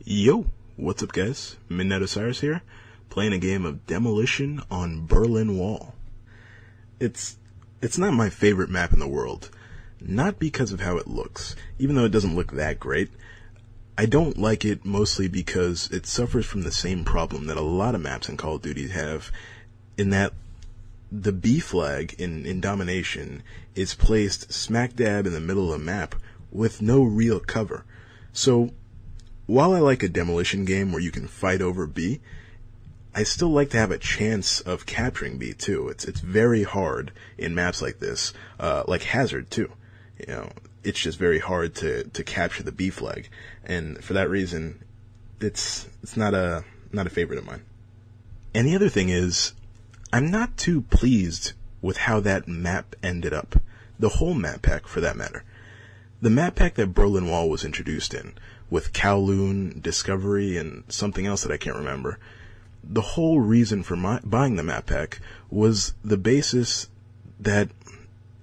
Yo, what's up guys? Midnight Osiris here, playing a game of Demolition on Berlin Wall. It's not my favorite map in the world, not because of how it looks, even though it doesn't look that great. I don't like it mostly because it suffers from the same problem that a lot of maps in Call of Duty have, in that the B flag in Domination is placed smack dab in the middle of the map with no real cover. So, while I like a demolition game where you can fight over B, I still like to have a chance of capturing B too. It's very hard in maps like this, like Hazard too. You know, it's just very hard to capture the B flag, and for that reason, it's not a favorite of mine. And the other thing is, I'm not too pleased with how that map ended up. The whole map pack, for that matter. The map pack that Berlin Wall was introduced in, with Kowloon, Discovery, and something else that I can't remember. The whole reason for buying the map pack was the basis that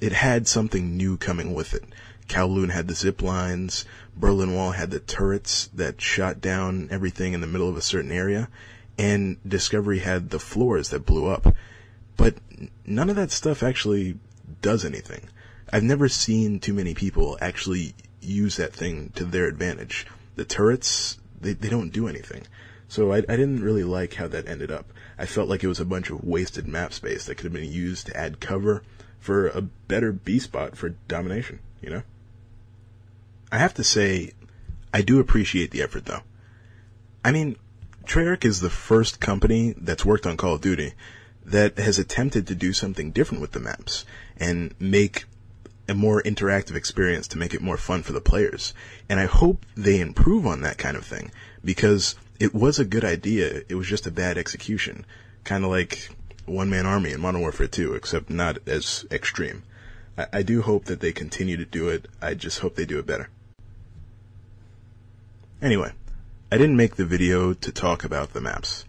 it had something new coming with it. Kowloon had the zip lines, Berlin Wall had the turrets that shot down everything in the middle of a certain area, and Discovery had the floors that blew up. But none of that stuff actually does anything. I've never seen too many people actually use that thing to their advantage. The turrets, they don't do anything. So I didn't really like how that ended up. I felt like it was a bunch of wasted map space that could have been used to add cover for a better B spot for domination, you know? I have to say, I do appreciate the effort though. I mean, Treyarch is the first company that's worked on Call of Duty that has attempted to do something different with the maps and make a more interactive experience to make it more fun for the players. And I hope they improve on that kind of thing, because it was a good idea, it was just a bad execution. Kind of like One Man Army in Modern Warfare 2, except not as extreme. I do hope that they continue to do it, I just hope they do it better. Anyway, I didn't make the video to talk about the maps.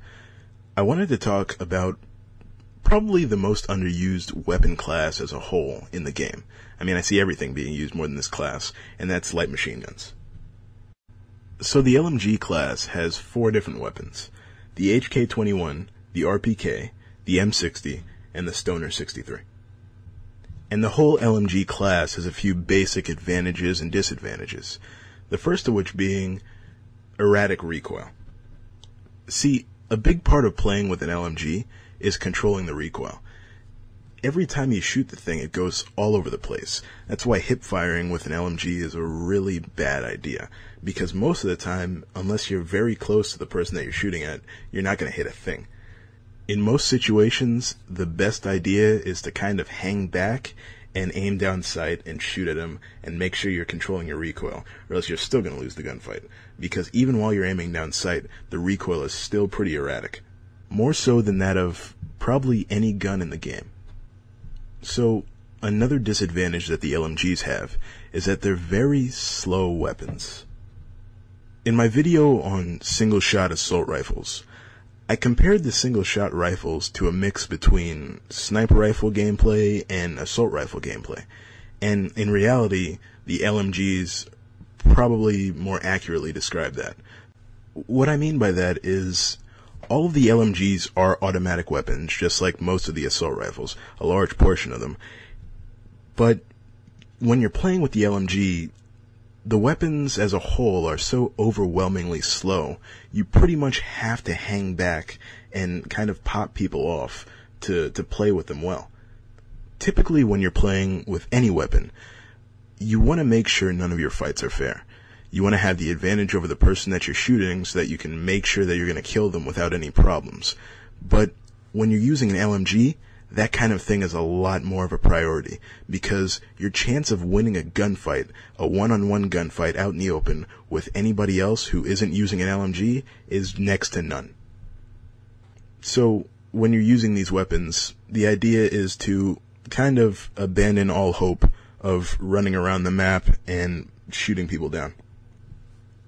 I wanted to talk about probably the most underused weapon class as a whole in the game. I mean, I see everything being used more than this class, and that's light machine guns. So the LMG class has 4 different weapons: the HK-21, the RPK, the M60, and the Stoner 63. And the whole LMG class has a few basic advantages and disadvantages, the first of which being erratic recoil. See, a big part of playing with an LMG is controlling the recoil. Every time you shoot the thing, it goes all over the place. That's why hip firing with an LMG is a really bad idea, because most of the time, unless you're very close to the person that you're shooting at, you're not going to hit a thing. In most situations, the best idea is to kind of hang back and aim down sight and shoot at them and make sure you're controlling your recoil, or else you're still going to lose the gunfight, because even while you're aiming down sight, the recoil is still pretty erratic. More so than that of probably any gun in the game. So, another disadvantage that the LMGs have is that they're very slow weapons. In my video on single-shot assault rifles, I compared the single-shot rifles to a mix between sniper rifle gameplay and assault rifle gameplay, and in reality, the LMGs probably more accurately describe that. What I mean by that is, all of the LMGs are automatic weapons, just like most of the assault rifles, a large portion of them. But when you're playing with the LMG, the weapons as a whole are so overwhelmingly slow, you pretty much have to hang back and kind of pop people off to play with them well. Typically when you're playing with any weapon, you want to make sure none of your fights are fair. You want to have the advantage over the person that you're shooting so that you can make sure that you're going to kill them without any problems. But when you're using an LMG, that kind of thing is a lot more of a priority, because your chance of winning a gunfight, a one-on-one gunfight out in the open with anybody else who isn't using an LMG is next to none. So when you're using these weapons, the idea is to kind of abandon all hope of running around the map and shooting people down.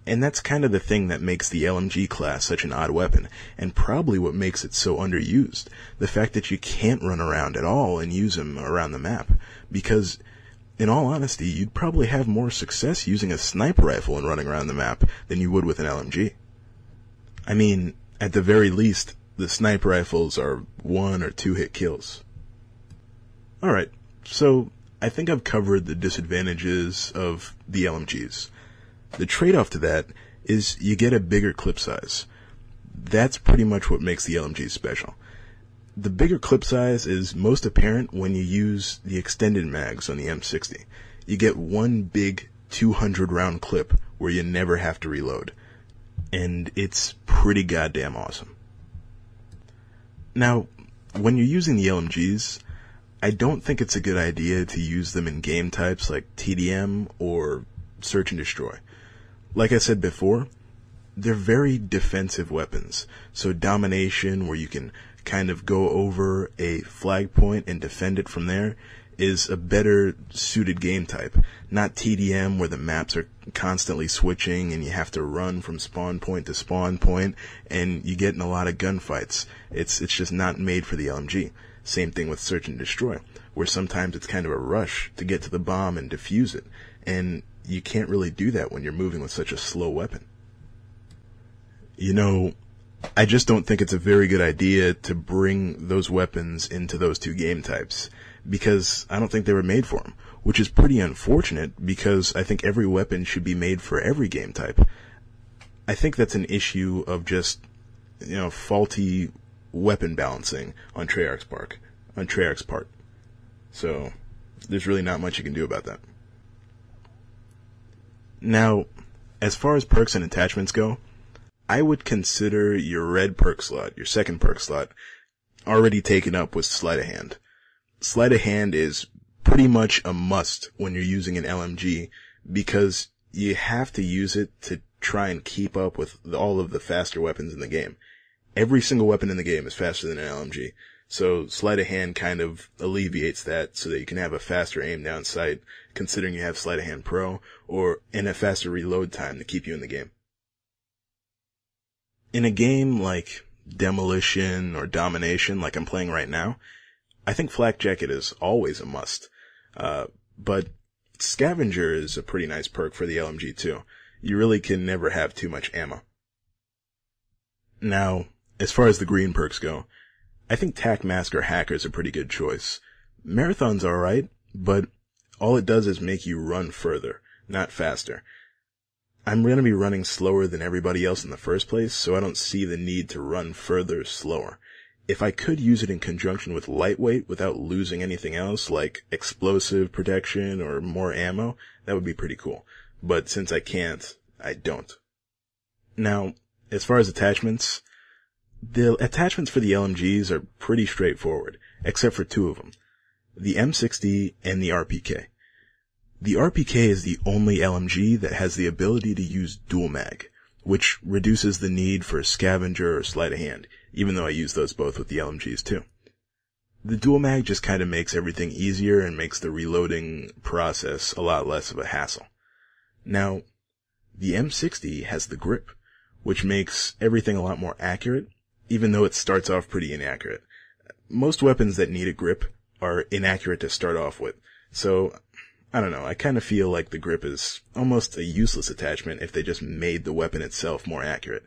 And that's kind of the thing that makes the LMG class such an odd weapon, and probably what makes it so underused. The fact that you can't run around at all and use them around the map. Because, in all honesty, you'd probably have more success using a sniper rifle and running around the map than you would with an LMG. I mean, at the very least, the sniper rifles are 1 or 2 hit kills. Alright, so I think I've covered the disadvantages of the LMGs. The trade-off to that is you get a bigger clip size. That's pretty much what makes the LMG special. The bigger clip size is most apparent when you use the extended mags on the M60. You get one big 200 round clip where you never have to reload. And it's pretty goddamn awesome. Now, when you're using the LMGs, I don't think it's a good idea to use them in game types like TDM or Search and Destroy. Like I said before, they're very defensive weapons. So domination, where you can kind of go over a flag point and defend it from there, is a better suited game type. Not TDM, where the maps are constantly switching and you have to run from spawn point to spawn point and you get in a lot of gunfights. It's just not made for the LMG. Same thing with Search and Destroy, where sometimes it's kind of a rush to get to the bomb and defuse it, and you can't really do that when you're moving with such a slow weapon. You know, I just don't think it's a very good idea to bring those weapons into those two game types, because I don't think they were made for them, which is pretty unfortunate because I think every weapon should be made for every game type. I think that's an issue of just, faulty weapon balancing on Treyarch's part. So, there's really not much you can do about that. Now, as far as perks and attachments go, I would consider your red perk slot, your second perk slot, already taken up with sleight of hand. Sleight of hand is pretty much a must when you're using an LMG, because you have to use it to try and keep up with all of the faster weapons in the game. Every single weapon in the game is faster than an LMG, so sleight of hand kind of alleviates that so that you can have a faster aim down sight, considering you have sleight of hand pro, and a faster reload time to keep you in the game. In a game like Demolition or Domination, like I'm playing right now, I think Flak Jacket is always a must. But Scavenger is a pretty nice perk for the LMG too. You really can never have too much ammo. Now, as far as the green perks go, I think Tac Mask or Hacker is a pretty good choice. Marathon's alright, but all it does is make you run further, not faster. I'm going to be running slower than everybody else in the first place, so I don't see the need to run further slower. If I could use it in conjunction with lightweight without losing anything else, like explosive protection or more ammo, that would be pretty cool. But since I can't, I don't. Now, as far as attachments, the attachments for the LMGs are pretty straightforward, except for two of them. The M60 and the RPK. The RPK is the only LMG that has the ability to use dual mag, which reduces the need for Scavenger or Sleight of Hand, even though I use those both with the LMGs too. The dual mag just kind of makes everything easier and makes the reloading process a lot less of a hassle. Now, the M60 has the grip, which makes everything a lot more accurate, even though it starts off pretty inaccurate. Most weapons that need a grip are inaccurate to start off with, so I don't know, I kind of feel like the grip is almost a useless attachment if they just made the weapon itself more accurate.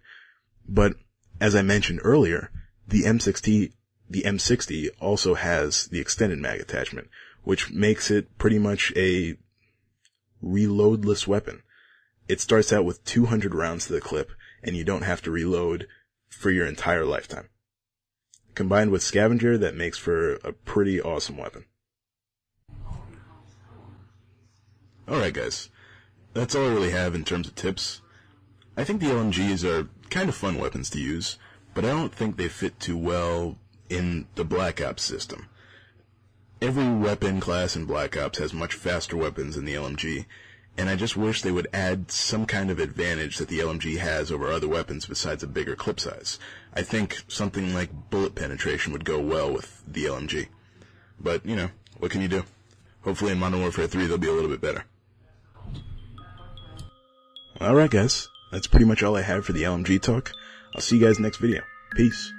But, as I mentioned earlier, the M60 also has the extended mag attachment, which makes it pretty much a reloadless weapon. It starts out with 200 rounds to the clip, and you don't have to reload for your entire lifetime. Combined with Scavenger, that makes for a pretty awesome weapon. Alright guys, that's all I really have in terms of tips. I think the LMGs are kind of fun weapons to use, but I don't think they fit too well in the Black Ops system. Every weapon class in Black Ops has much faster weapons than the LMG, and I just wish they would add some kind of advantage that the LMG has over other weapons besides a bigger clip size. I think something like bullet penetration would go well with the LMG. But, what can you do? Hopefully in Modern Warfare 3 they'll be a little bit better. Alright guys, that's pretty much all I have for the LMG talk. I'll see you guys next video. Peace.